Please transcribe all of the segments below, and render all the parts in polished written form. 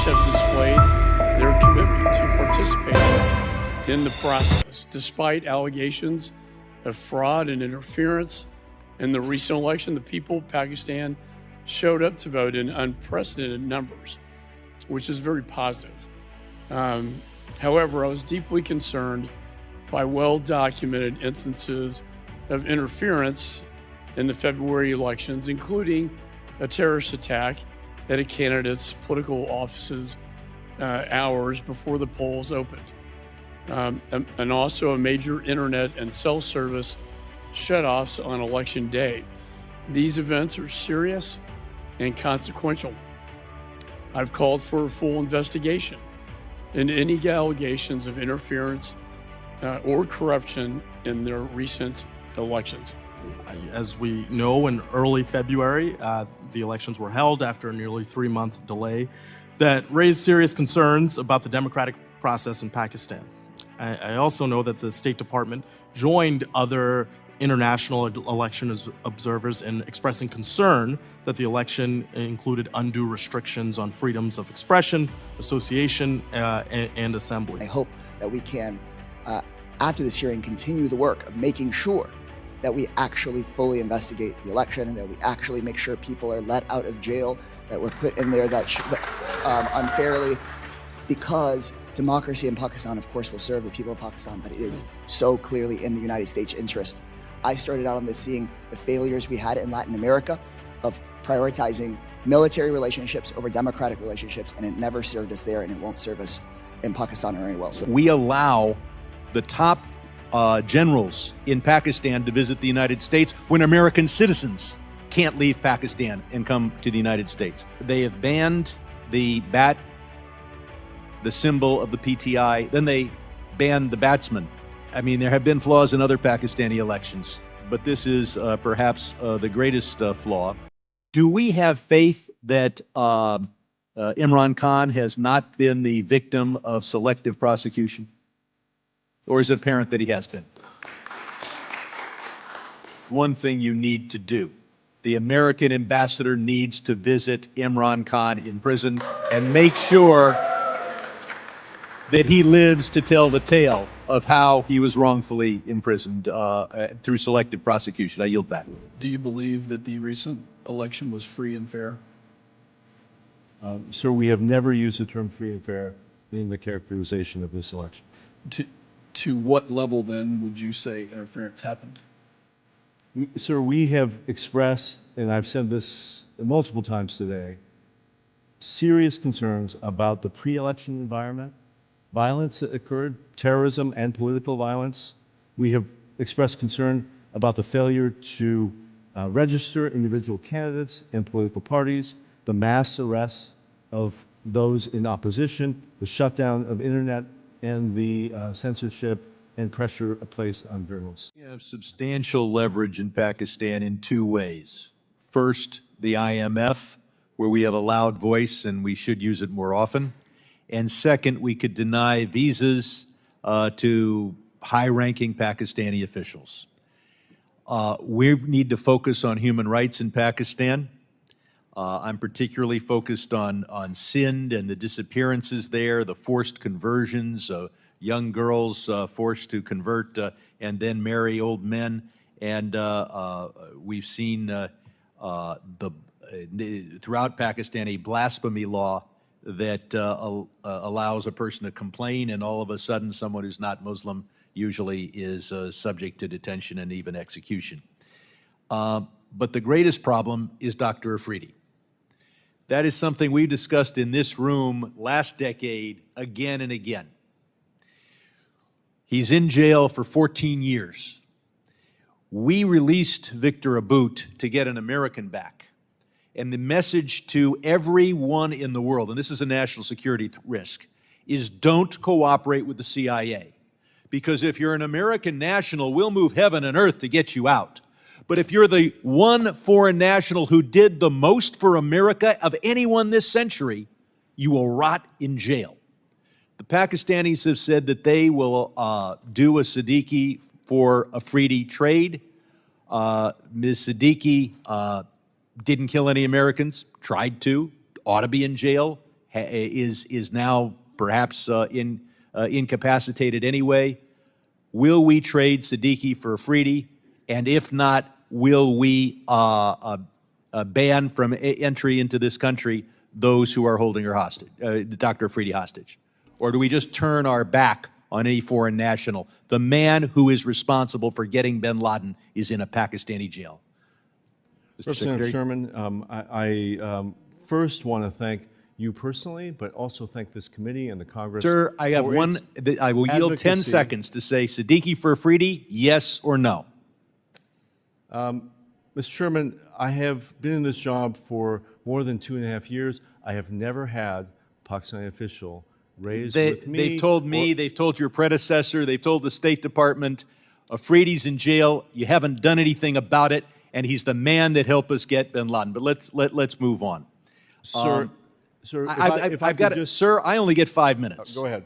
have displayed their commitment to participating in the process. Despite allegations of fraud and interference in the recent election, the people of Pakistan showed up to vote in unprecedented numbers, which is very positive. However, I was deeply concerned by well-documented instances of interference in the February elections, including a terrorist attack at a candidate's political offices hours before the polls opened, and also a major internet and cell service shutoffs on election day. These events are serious and consequential. I've called for a full investigation into any allegations of interference or corruption in their recent elections. As we know, in early February, the elections were held after a nearly 3-month delay that raised serious concerns about the democratic process in Pakistan. I also know that the State Department joined other international election observers in expressing concern that the election included undue restrictions on freedoms of expression, association, and assembly. I hope that we can, after this hearing, continue the work of making sure that we actually fully investigate the election and that we actually make sure people are let out of jail that were put in there that unfairly, because democracy in Pakistan, of course, will serve the people of Pakistan, but it is so clearly in the United States' interest. I started out on this seeing the failures we had in Latin America of prioritizing military relationships over democratic relationships, and it never served us there, and it won't serve us in Pakistan very well. So we allow the top generals in Pakistan to visit the United States when American citizens can't leave Pakistan and come to the United States. They have banned the bat, the symbol of the PTI, then they banned the batsman. I mean, there have been flaws in other Pakistani elections, but this is perhaps the greatest flaw. Do we have faith that Imran Khan has not been the victim of selective prosecution? Or is it apparent that he has been? One thing you need to do. The American ambassador needs to visit Imran Khan in prison and make sure that he lives to tell the tale of how he was wrongfully imprisoned through selective prosecution. I yield back. Do you believe that the recent election was free and fair? Sir, we have never used the term free and fair in the characterization of this election. To what level, then, would you say interference happened? Sir, we have expressed, and I've said this multiple times today, serious concerns about the pre-election environment, violence that occurred, terrorism and political violence. We have expressed concern about the failure to register individual candidates and political parties, the mass arrests of those in opposition, the shutdown of internet, and the censorship and pressure placed on journalists. We have substantial leverage in Pakistan in two ways. First, the IMF, where we have a loud voice and we should use it more often. And second, we could deny visas to high-ranking Pakistani officials. We need to focus on human rights in Pakistan. I'm particularly focused on Sindh and the disappearances there, the forced conversions, young girls forced to convert and then marry old men. And we've seen throughout Pakistan a blasphemy law that allows a person to complain, and all of a sudden someone who's not Muslim usually is subject to detention and even execution. But the greatest problem is Dr. Afridi. That is something we discussed in this room last decade again and again. He's in jail for 14 years. We released Victor About to get an American back. And the message to everyone in the world, and this is a national security risk, is don't cooperate with the CIA. Because if you're an American national, we'll move heaven and earth to get you out. But if you're the one foreign national who did the most for America of anyone this century, you will rot in jail. The Pakistanis have said that they will do a Siddiqui for Afridi trade. Ms. Siddiqui didn't kill any Americans, tried to, ought to be in jail, is now perhaps incapacitated anyway. Will we trade Siddiqui for Afridi? And if not, will we ban from entry into this country those who are holding her hostage, Dr. Afridi hostage? Or do we just turn our back on any foreign national? The man who is responsible for getting bin Laden is in a Pakistani jail. Mr. Representative Secretary? Sherman, I first want to thank you personally, but also thank this committee and the Congress. Sir, I have for one, its I will yield 10 advocacy. seconds to say Siddiqui for Afridi, yes or no? Mr. Sherman, I have been in this job for more than 2.5 years. I have never had a Pakistani official raise with me. They've told me, they've told your predecessor, they've told the State Department, Afridi's in jail, you haven't done anything about it, and he's the man that helped us get bin Laden. But let's move on. Sir, sir, if I I've got could it, just, sir. I only get 5 minutes. Go ahead.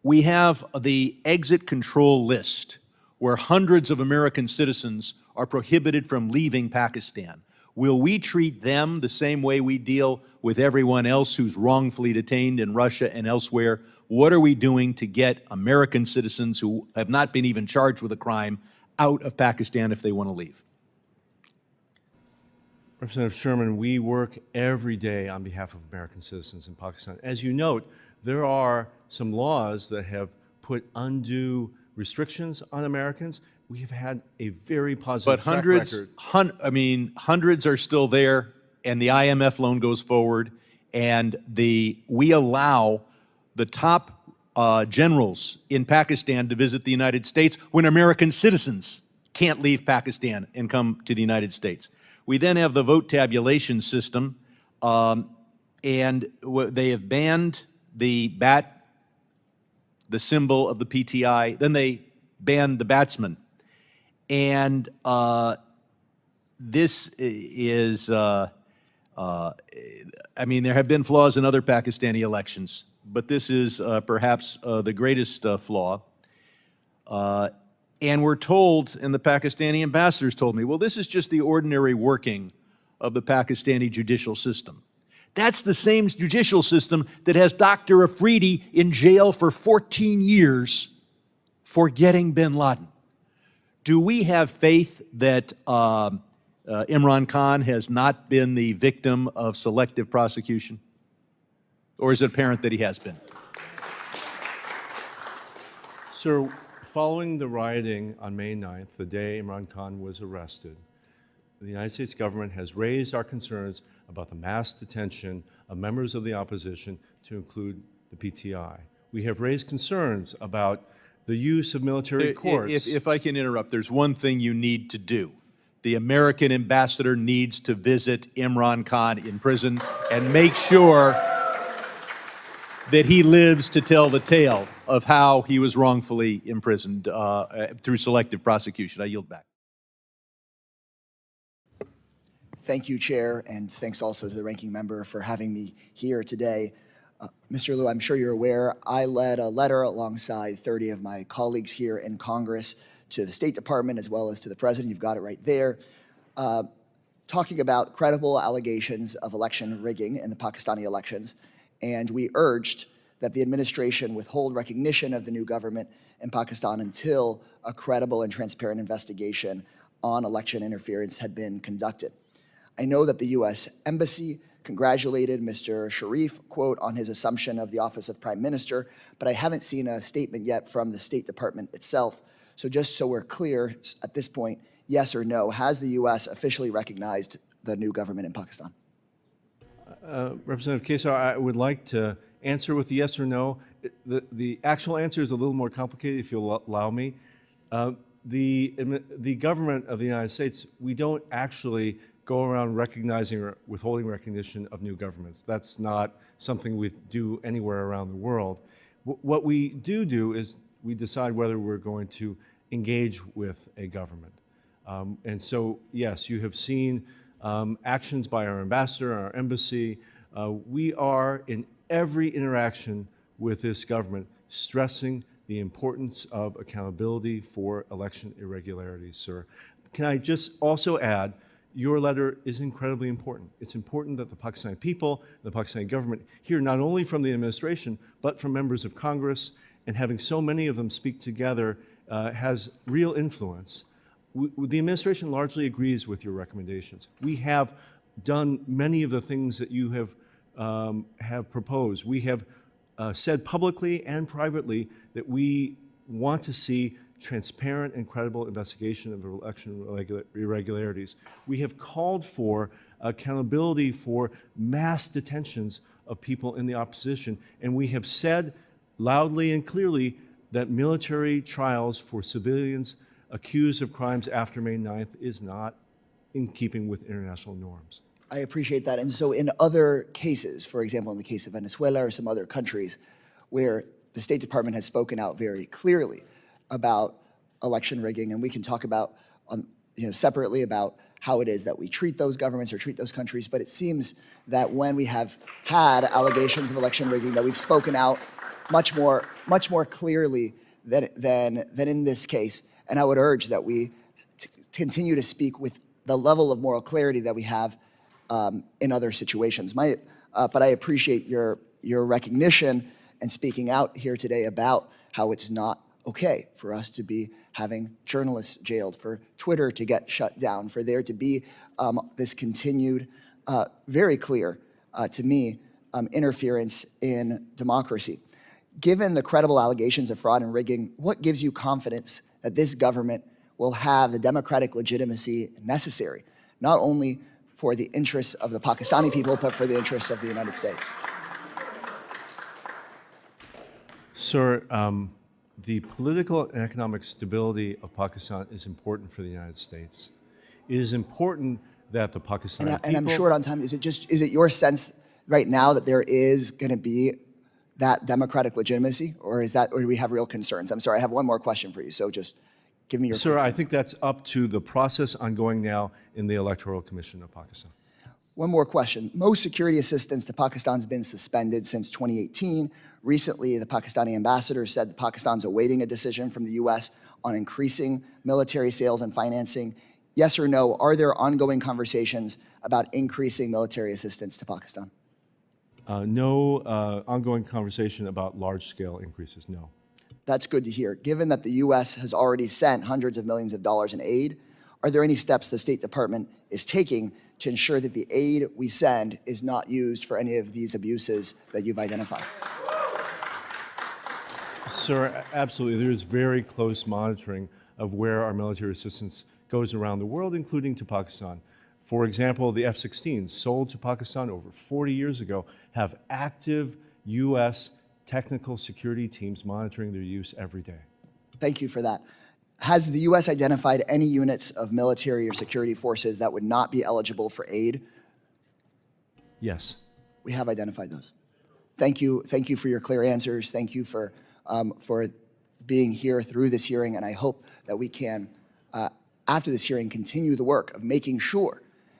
We have the exit control list where hundreds of American citizens are prohibited from leaving Pakistan. Will we treat them the same way we deal with everyone else who's wrongfully detained in Russia and elsewhere? What are we doing to get American citizens who have not been even charged with a crime out of Pakistan if they want to leave? Representative Sherman, we work every day on behalf of American citizens in Pakistan. As you note, there are some laws that have put undue restrictions on Americans. We have had a very positive But track record. hundreds are still there, and the IMF loan goes forward, and we allow the top generals in Pakistan to visit the United States when American citizens can't leave Pakistan and come to the United States. We then have the vote tabulation system, and they have banned the bat, the symbol of the PTI. Then they banned the batsman. And this is, I mean, there have been flaws in other Pakistani elections, but this is perhaps the greatest flaw. And we're told, and the Pakistani ambassadors told me, well, this is just the ordinary working of the Pakistani judicial system. That's the same judicial system that has Dr. Afridi in jail for 14 years for getting bin Laden. Do we have faith that Imran Khan has not been the victim of selective prosecution? Or is it apparent that he has been? Sir, following the rioting on May 9th, the day Imran Khan was arrested, the United States government has raised our concerns about the mass detention of members of the opposition, to include the PTI. We have raised concerns about the use of military courts. If I can interrupt, there's one thing you need to do. The American ambassador needs to visit Imran Khan in prison and make sure that he lives to tell the tale of how he was wrongfully imprisoned through selective prosecution. I yield back. Thank you, Chair, and thanks also to the ranking member for having me here today. Mr. Liu, I'm sure you're aware, I led a letter alongside 30 of my colleagues here in Congress to the State Department as well as to the President. You've got it right there, talking about credible allegations of election rigging in the Pakistani elections. And we urged that the administration withhold recognition of the new government in Pakistan until a credible and transparent investigation on election interference had been conducted. I know that the U.S. Embassy congratulated Mr. Sharif, quote, on his assumption of the office of Prime Minister, but I haven't seen a statement yet from the State Department itself. So just so we're clear at this point, yes or no, has the U.S. officially recognized the new government in Pakistan? Representative Kesar, I would like to answer with yes or no. The actual answer is a little more complicated, if you'll allow me. The government of the United States, we don't actually go around recognizing or withholding recognition of new governments. That's not something we do anywhere around the world. What we do is we decide whether we're going to engage with a government. And so, yes, you have seen actions by our ambassador, our embassy. We are, in every interaction with this government, stressing the importance of accountability for election irregularities, sir. Can I just also add, your letter is incredibly important. It's important that the Pakistani people, the Pakistani government hear not only from the administration, but from members of Congress, and having so many of them speak together has real influence. The administration largely agrees with your recommendations. We have done many of the things that you have proposed. We have said publicly and privately that we want to see transparent and credible investigation of election irregularities. We have called for accountability for mass detentions of people in the opposition, and we have said loudly and clearly that military trials for civilians accused of crimes after May 9th is not in keeping with international norms. I appreciate that. And so in other cases, for example, in the case of Venezuela or some other countries where the State Department has spoken out very clearly about election rigging, and we can talk about separately about how it is that we treat those governments or treat those countries, but it seems that when we have had allegations of election rigging that we've spoken out much more clearly than in this case. And I would urge that we continue to speak with the level of moral clarity that we have in other situations. But I appreciate your recognition and speaking out here today about how it's not okay for us to be having journalists jailed, for Twitter to get shut down, for there to be this continued, very clear to me, interference in democracy. Given the credible allegations of fraud and rigging, what gives you confidence that this government will have the democratic legitimacy necessary, not only for the interests of the Pakistani people, but for the interests of the United States? Sir, the political and economic stability of Pakistan is important for the United States. It is important that the Pakistani people... And I'm short on time. Is it your sense right now that there is going to be that democratic legitimacy, or do we have real concerns? I'm sorry, I have one more question for you, so just give me your... Sir, I think that's up to the process ongoing now in the Electoral Commission of Pakistan. One more question. Most security assistance to Pakistan has been suspended since 2018. Recently, the Pakistani ambassador said that Pakistan's awaiting a decision from the U.S. on increasing military sales and financing. Yes or no, are there ongoing conversations about increasing military assistance to Pakistan? No ongoing conversation about large-scale increases, no. That's good to hear. Given that the U.S. has already sent hundreds of millions of dollars in aid, are there any steps the State Department is taking to ensure that the aid we send is not used for any of these abuses that you've identified? Sir, absolutely. There is very close monitoring of where our military assistance goes around the world, including to Pakistan. For example, the F-16s sold to Pakistan over 40 years ago have active U.S. technical security teams monitoring their use every day. Thank you for that. Has the U.S. identified any units of military or security forces that would not be eligible for aid? Yes. We have identified those. Thank you for your clear answers. Thank you for being here through this hearing, and I hope that we can, after this hearing, continue the work of making sure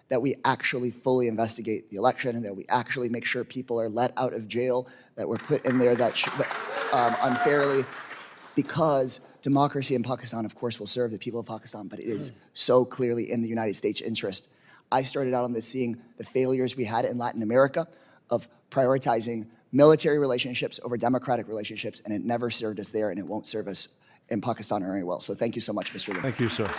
that we actually fully investigate the election and that we actually make sure people are let out of jail that were put in there unfairly, because democracy in Pakistan, of course, will serve the people of Pakistan, but it is so clearly in the United States' interest. I started out on this seeing the failures we had in Latin America of prioritizing military relationships over democratic relationships, and it never served us there, and it won't serve us in Pakistan very well. So thank you so much, Mr. Lee. Thank you, sir.